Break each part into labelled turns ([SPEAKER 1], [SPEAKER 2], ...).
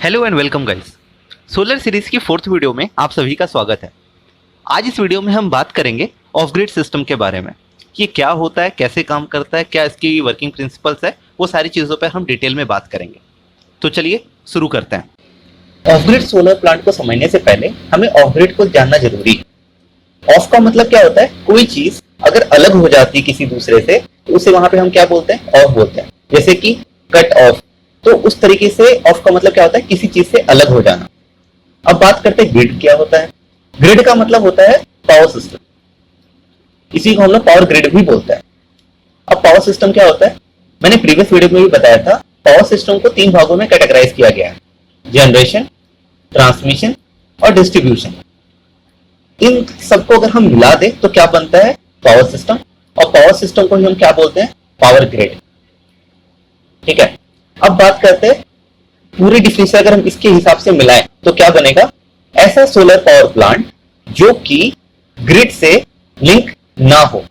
[SPEAKER 1] Hello and welcome guys. Solar series की fourth video में आप सभी का स्वागत है। आज इस वीडियो में हम बात करेंगे ऑफ ग्रिड सिस्टम के बारे में। ये क्या होता है, कैसे काम करता है, क्या इसकी वर्किंग प्रिंसिपल्स है, वो सारी चीज़ों पर हम डिटेल में बात करेंगे। तो चलिए शुरू करते हैं। ऑफ ग्रिड सोलर प्लांट को समझने से पहले हमें ऑफ ग्रिड को जानना जरूरी है। ऑफ का मतलब क्या होता है? कोई चीज अगर अलग हो जाती है किसी दूसरे से तो उसे वहां पे हम क्या बोलते हैं? ऑफ बोलते हैं। जैसे कि कट ऑफ, तो उस तरीके से ऑफ का मतलब क्या होता है? किसी चीज से अलग हो जाना। अब बात करते हैं ग्रिड क्या होता है। ग्रिड का मतलब होता है पावर सिस्टम, इसी को हम लोग पावर ग्रिड भी बोलते हैं। अब पावर सिस्टम क्या होता है? मैंने प्रीवियस वीडियो में भी बताया था, पावर सिस्टम को 3 भागों में कैटेगराइज किया गया है: जनरेशन, ट्रांसमिशन और डिस्ट्रीब्यूशन। इन सबको अगर हम मिला दें तो क्या बनता है? Power system. और पावर सिस्टम को ही हम क्या बोलते हैं? Power grid. ठीक है, अब बात करते हैं पूरी डिफिनेशन अगर हम इसके हिसाब से मिलाएं तो क्या बनेगा? ऐसा सोलर पावर प्लांट जो कि ग्रिड से लिंक ना हो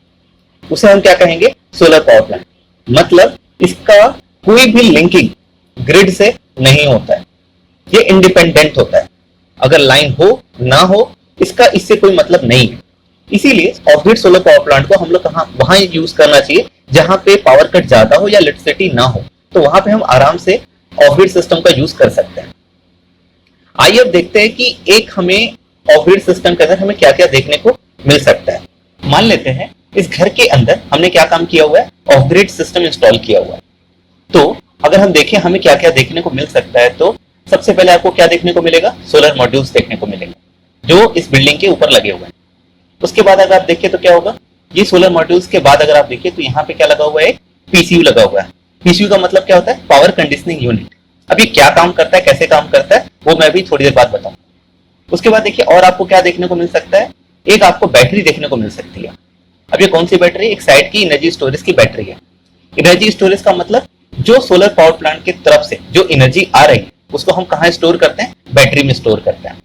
[SPEAKER 1] उसे हम क्या कहेंगे? Solar power plant. मतलब इसका कोई भी लिंकिंग ग्रिड से नहीं होता है, ये इंडिपेंडेंट होता है। अगर लाइन हो ना हो इसका इससे कोई मतलब नहीं है। इसीलिए of grid solar power plant को हम लोग वहां यूज करना चाहिए जहां पे पावर कट ज्यादा हो या इलेक्ट्रिसिटी ना हो, तो वहां पे हम आराम से ऑफ ग्रिड सिस्टम का यूज कर सकते हैं। आइए अब देखते हैं कि एक हमें ऑफ ग्रिड सिस्टम के अंदर हमें क्या क्या देखने को मिल सकता है। मान लेते हैं इस घर के अंदर हमने क्या काम किया हुआ है? ऑफ ग्रिड सिस्टम इंस्टॉल किया हुआ है। तो अगर हम देखें हमें क्या क्या देखने को मिल सकता है, तो सबसे पहले आपको क्या देखने को मिलेगा? सोलर मॉड्यूल्स देखने को मिलेंगे जो इस बिल्डिंग के ऊपर लगे हुए हैं। उसके बाद अगर आप देखिए तो क्या होगा? ये सोलर मॉड्यूल्स के बाद अगर आप देखिए तो यहाँ पे क्या लगा हुआ है? पीसीयू लगा हुआ है। पीसीयू का मतलब क्या होता है? Power conditioning unit. अब ये क्या काम करता है, कैसे काम करता है, वो मैं भी थोड़ी देर बाद बताऊंगा। उसके बाद देखिए और आपको क्या देखने को मिल सकता है? एक आपको बैटरी देखने को मिल सकती है। अब ये कौन सी बैटरी? एक साइड की एनर्जी स्टोरेज की बैटरी है। एनर्जी स्टोरेज का मतलब जो सोलर पावर प्लांट की तरफ से जो एनर्जी आ रही है उसको हम कहाँ स्टोर करते हैं? बैटरी में स्टोर करते हैं।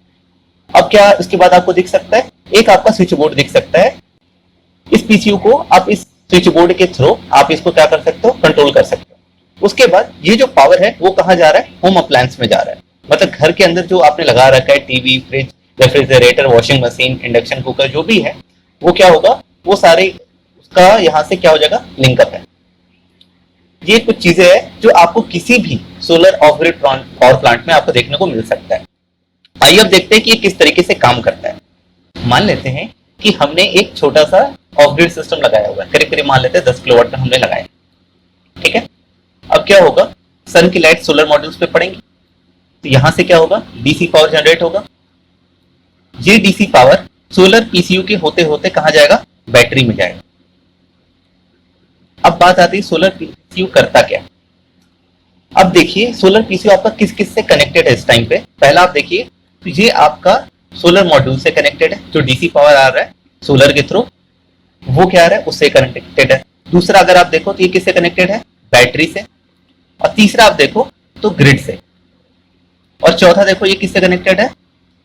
[SPEAKER 1] अब क्या इसके बाद आपको दिख सकता है? एक आपका स्विच बोर्ड दिख सकता है। इस पीसीयू को आप इस स्विच बोर्ड के थ्रू आप इसको क्या कर सकते हो? कंट्रोल कर सकते हो। उसके बाद ये जो पावर है वो कहाँ जा रहा है? होम अप्लायंस में जा रहा है। मतलब घर के अंदर जो आपने लगा रखा है, TV, fridge, refrigerator, washing machine, induction cooker, जो भी है वो क्या होगा? वो सारे उसका यहाँ से क्या हो जाएगा? लिंकअप है। ये कुछ चीजें हैं जो आपको किसी भी solar of grid power plant में आपको देखने को मिल सकता है। आइए अब देखते हैं कि ये किस तरीके से काम करता है। मान लेते हैं कि हमने एक छोटा सा ऑफ ग्रिड सिस्टम लगाया हुआ है, करीब करीब मान लेते हैं 10 किलोवाट का हमने लगाया। ठीक है, अब क्या होगा? सन की लाइट सोलर मॉड्यूल्स पे पड़ेंगी, तो यहां से क्या होगा? डीसी पावर जनरेट होगा। ये डीसी पावर सोलर पीसीयू के होते होते कहां जाएगा? बैटरी में जाएगा। अब बात आती है सोलर पीसीयू करता क्या। अब देखिए सोलर पीसीयू आपका किस किस से कनेक्टेड है इस टाइम पे। पहला आप देखिए तो ये आपका सोलर मॉड्यूल से कनेक्टेड है, जो डीसी पावर आ रहा है सोलर के थ्रू वो क्या आ रहा है? उससे कनेक्टेड है। दूसरा अगर आप देखो तो ये किससे कनेक्टेड है? बैटरी से। और तीसरा आप देखो तो ग्रिड से। और चौथा देखो ये किससे कनेक्टेड है?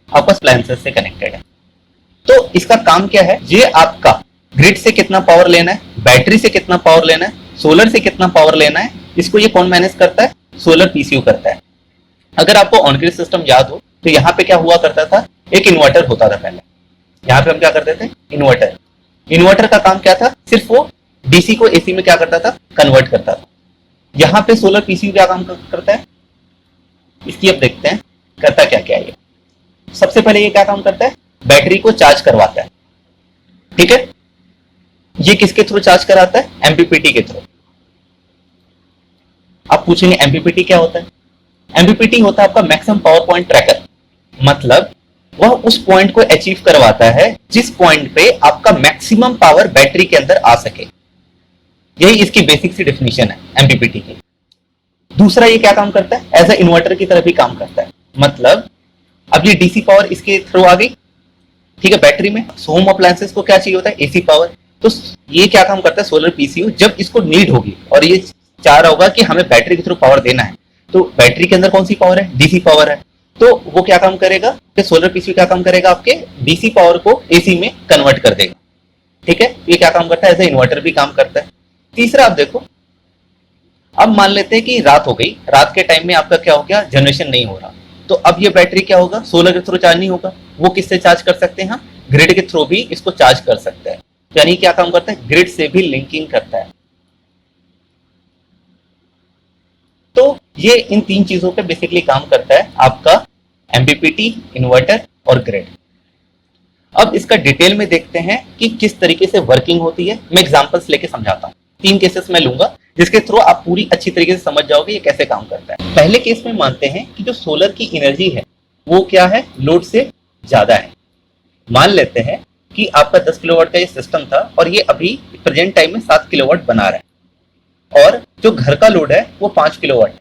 [SPEAKER 1] आपस अप्लायंसेस से कनेक्टेड है। तो इसका काम क्या है? ये आपका ग्रिड से कितना पावर लेना है, बैटरी से कितना पावर लेना है, सोलर से कितना पावर लेना है, इसको ये कौन मैनेज करता है? सोलर पीसीयू करता है। अगर आपको ऑन ग्रिड सिस्टम याद हो तो यहाँ पे क्या हुआ करता था? एक इन्वर्टर होता था पहले। यहाँ पे हम क्या करते थे? इन्वर्टर। इन्वर्टर का काम क्या था? सिर्फ वो डीसी को एसी में क्या करता था? कन्वर्ट करता था। यहाँ पे सोलर पीसीयू क्या काम करता है? इसकी अब देखते हैं करता क्या क्या है ये। सबसे पहले ये क्या काम करता है? बैटरी को चार्ज करवाता है। ठीक है, ये किसके थ्रू चार्ज कराता है? एमपीपीटी के थ्रू। आप पूछेंगे एमपीपीटी क्या होता है? एमपीपीटी होता है आपका मैक्सिमम पावर पॉइंट ट्रैकर। मतलब वह उस पॉइंट को अचीव करवाता है जिस पॉइंट पे आपका मैक्सिमम पावर बैटरी के अंदर आ सके। यही इसकी बेसिक सी डेफिनेशन है एमपीपीटी की। दूसरा ये क्या काम करता है? एज ए इन्वर्टर की तरह भी काम करता है। मतलब अब ये डीसी पावर इसके थ्रू आ गई, ठीक है, बैटरी में। होम अप्लायंसेस को क्या चाहिए होता है? AC power. तो ये क्या काम करता है? सोलर पीसीयू जब इसको नीड होगी और ये चाह रहा होगा कि हमें बैटरी के थ्रू पावर देना है, तो बैटरी के अंदर कौन सी पावर है? डीसी पावर है। तो वो क्या काम करेगा कि सोलर पीसीयू क्या काम करेगा? आपके डीसी पावर को एसी में कन्वर्ट कर देगा। ठीक है, ये क्या काम करता है? एज ए इन्वर्टर भी काम करता है। तीसरा आप देखो, अब मान लेते हैं कि रात हो गई, रात के टाइम में आपका क्या हो गया? जनरेशन नहीं हो रहा, तो अब ये बैटरी क्या होगा, सोलर के थ्रू चार्ज नहीं होगा, वो किससे चार्ज कर सकते हैं हम, ग्रिड के थ्रू भी इसको चार्ज कर सकते हैं। यानी क्या काम करता है, ग्रिड से भी लिंकिंग करता है। तो ये इन तीन चीजों पे बेसिकली काम करता है आपका एमपीपीटी, इन्वर्टर और ग्रिड। अब इसका डिटेल में देखते हैं कि किस तरीके से वर्किंग होती है। मैं एग्जांपल्स लेके समझाता हूँ, 3 केसेस मैं लूंगा जिसके थ्रू आप पूरी अच्छी तरीके से समझ जाओगे ये कैसे काम करता है। पहले केस में मानते हैं कि जो सोलर की एनर्जी है वो क्या है, लोड से ज्यादा है। मान लेते हैं कि आपका 10 किलोवाट का ये सिस्टम था और ये अभी प्रेजेंट टाइम में 7 किलोवाट बना रहा है और जो घर का लोड है वो 5 किलोवाट।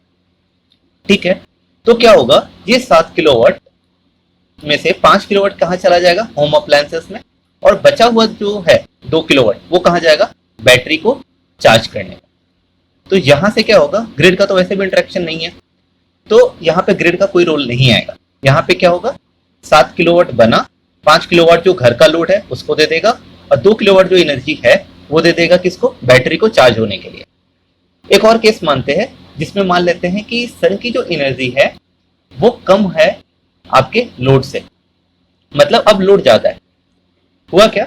[SPEAKER 1] ठीक है, तो क्या होगा, ये 7 किलोवाट में से 5 किलोवाट कहाँ चला जाएगा, होम अप्लायंसेस में, और बचा हुआ जो है 2 किलोवाट वो कहाँ जाएगा, बैटरी को चार्ज करने में। तो यहां से क्या होगा, ग्रिड का तो वैसे भी इंटरेक्शन नहीं है, तो यहाँ पे ग्रिड का कोई रोल नहीं आएगा। यहाँ पे क्या होगा, 7 किलोवाट बना, 5 किलोवाट जो घर का लोड है उसको दे देगा और 2 किलोवाट जो एनर्जी है वो दे देगा किसको, बैटरी को चार्ज होने के लिए। एक और केस मानते हैं जिसमें मान लेते हैं कि सन की जो एनर्जी है वो कम है आपके लोड से, मतलब अब लोड ज्यादा है। हुआ क्या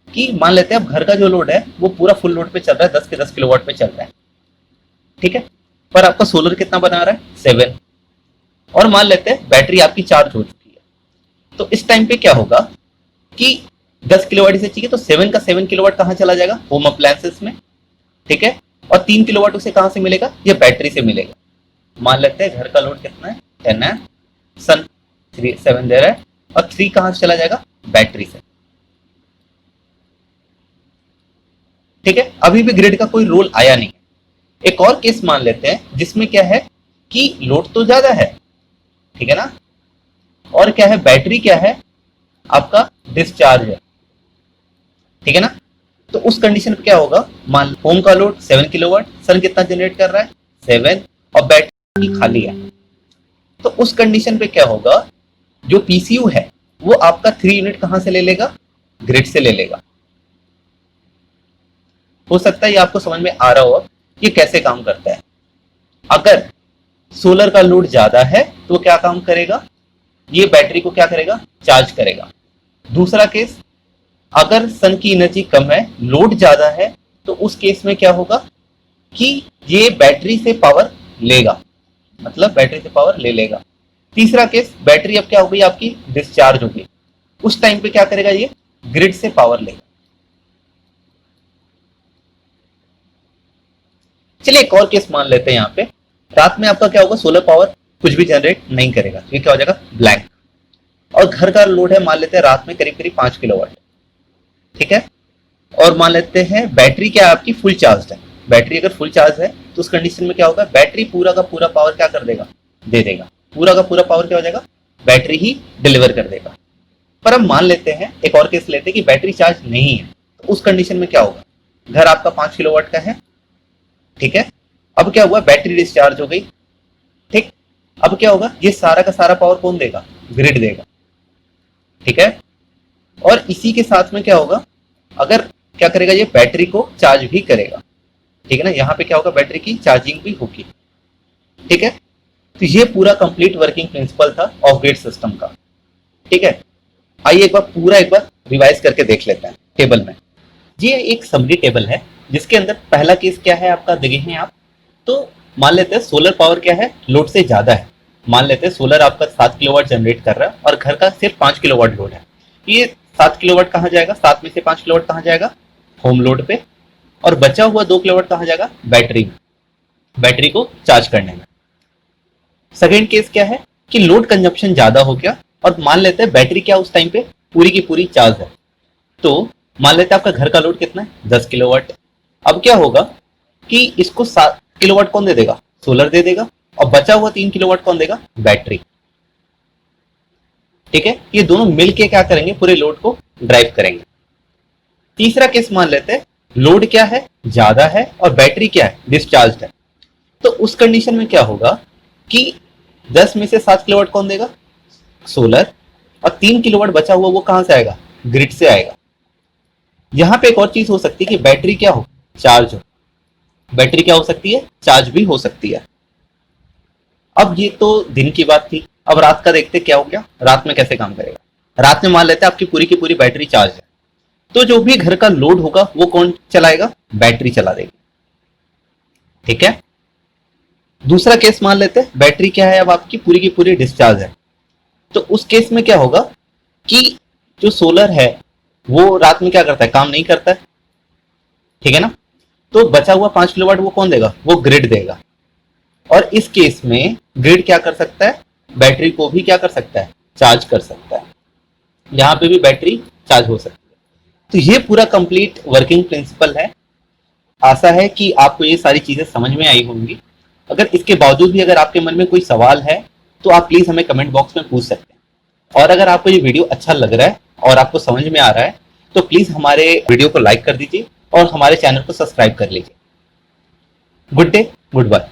[SPEAKER 1] कि मान लेते हैं अब घर का जो लोड है वो पूरा फुल लोड पे चल रहा है, 10 के 10 किलोवाट पे चल रहा है। ठीक है, पर आपका सोलर कितना बना रहा है, 7, और मान लेते हैं बैटरी आपकी चार्ज हो चुकी है। तो इस टाइम पे क्या होगा कि 10 किलोवाट से चाहिए तो 7 का 7 किलोवाट कहाँ चला जाएगा, होम अप्लायंसेस में। ठीक है, और 3 किलोवाट उसे कहाँ से मिलेगा, ये बैटरी से मिलेगा। मान लेते हैं घर का लोड कितना है, 10 है, सन 7 दे रहा है, और 3 कहाँ से चला जाएगा, बैटरी से। ठीक है, अभी भी ग्रिड का कोई रोल आया नहीं। एक और केस मान लेते हैं जिसमें क्या है कि लोड तो ज्यादा है, ठीक है ना, और क्या है, बैटरी क्या है आपका डिस्चार्ज है। ठीक है ना, तो उस कंडीशन पे क्या होगा, मान होम का लोड 7 किलोवाट, सन कितना जनरेट कर रहा है, 7, और बैटरी खाली है। तो उस कंडीशन पे क्या होगा, जो पीसीयू है वो आपका 3 यूनिट कहां से ले लेगा, ग्रिड से ले लेगा। हो सकता है ये आपको समझ में आ रहा हो ये कैसे काम करता है। अगर सोलर का लोड ज्यादा है तो क्या काम करेगा, ये बैटरी को क्या करेगा, चार्ज करेगा। दूसरा केस, अगर सन की एनर्जी कम है, लोड ज्यादा है, तो उस केस में क्या होगा कि ये बैटरी से पावर लेगा, मतलब बैटरी से पावर ले लेगा। तीसरा केस, बैटरी अब क्या हो गई आपकी, डिस्चार्ज हो गई, उस टाइम पे क्या करेगा, ये ग्रिड से पावर लेगा। चलिए एक और केस मान लेते हैं, यहाँ पे रात में आपका क्या होगा, सोलर पावर कुछ भी जनरेट नहीं करेगा, तो ये क्या हो जाएगा, ब्लैंक। और घर का लोड है मान लेते हैं रात में करीब करीब 5 किलोवाट। ठीक है, और मान लेते हैं बैटरी क्या है आपकी, फुल चार्ज है। बैटरी अगर फुल चार्ज है तो उस कंडीशन में क्या होगा, बैटरी पूरा का पूरा पावर क्या कर देगा, दे देगा। पूरा का पूरा पावर क्या हो जाएगा, बैटरी ही डिलीवर कर देगा। पर हम मान लेते हैं, एक और केस लेते हैं कि बैटरी चार्ज नहीं है, तो उस कंडीशन में क्या होगा, घर आपका 5 किलोवाट का है। ठीक है, अब क्या हुआ, बैटरी डिस्चार्ज हो गई। ठीक, अब क्या होगा, ये सारा का सारा पावर कौन देगा, ग्रिड देगा। ठीक है, और इसी के साथ में क्या होगा, अगर क्या करेगा, ये बैटरी को चार्ज भी करेगा। ठीक है ना, यहाँ पे क्या होगा, बैटरी की चार्जिंग भी होगी। ठीक है, तो ये पूरा कंप्लीट वर्किंग प्रिंसिपल था ऑफ ग्रिड सिस्टम का। ठीक है, आइए एक बार रिवाइज करके देख लेते हैं टेबल में। ये एक समरी टेबल है जिसके अंदर पहला केस क्या है आपका, देखें आप, तो मान लेते हैं सोलर पावर क्या है, लोड से ज्यादा है। मान लेते हैं सोलर आपका 7 किलोवाट जनरेट कर रहा है और घर का सिर्फ 5 किलोवाट लोड है। ये 7 किलोवाट कहाँ जाएगा, 7 में से 5 किलोवाट कहाँ जाएगा, होम लोड पे, और बचा हुआ 2 किलोवाट कहाँ जाएगा, बैटरी में, बैटरी को चार्ज करने में। सेकेंड केस क्या है कि लोड कंजप्शन ज्यादा हो गया और मान लेते हैं बैटरी क्या उस टाइम पे पूरी की पूरी चार्ज है। तो मान लेते हैं आपका घर का लोड कितना है, 10 किलोवाट। अब क्या होगा कि इसको 7 किलोवाट कौन दे देगा, सोलर दे देगा, और बचा हुआ 3 किलोवाट कौन देगा, बैटरी। ठीक है, ये दोनों मिलके क्या करेंगे, पूरे लोड को ड्राइव करेंगे। तीसरा केस मान लेते हैं लोड क्या है, ज्यादा है, और बैटरी क्या है, डिस्चार्ज है। तो उस कंडीशन में क्या होगा कि 10 में से 7 किलोवाट कौन देगा, सोलर, और 3 किलोवाट बचा हुआ वो कहां से आएगा, ग्रिड से आएगा। यहां पे एक और चीज हो सकती है कि बैटरी क्या हो, चार्ज हो। बैटरी क्या हो सकती है, चार्ज भी हो सकती है। अब ये तो दिन की बात थी, अब रात का देखते क्या हो गया, रात में कैसे काम करेगा। रात में मान लेते हैं आपकी पूरी की पूरी बैटरी चार्ज है, तो जो भी घर का लोड होगा वो कौन चलाएगा, बैटरी चला देगी। ठीक है। दूसरा केस मान लेते हैं बैटरी क्या है, अब आपकी पूरी की पूरी डिस्चार्ज है, तो उस केस में क्या होगा कि जो सोलर है वो रात में क्या करता है, काम नहीं करता है। ठीक है ना। तो बचा हुआ 5 किलोवाट वो कौन देगा, वो ग्रिड देगा। और इस केस में ग्रिड क्या कर सकता है, बैटरी को भी क्या कर सकता है, चार्ज कर सकता है। यहां पे भी बैटरी चार्ज हो सकती है। तो ये पूरा कंप्लीट वर्किंग प्रिंसिपल है। आशा है कि आपको ये सारी चीजें समझ में आई होंगी। अगर इसके बावजूद भी अगर आपके मन में कोई सवाल है तो आप प्लीज हमें कमेंट बॉक्स में पूछ सकते हैं। और अगर आपको ये वीडियो अच्छा लग रहा है और आपको समझ में आ रहा है तो प्लीज हमारे वीडियो को लाइक कर दीजिए और हमारे चैनल को सब्सक्राइब कर लीजिए। Good day, good bye.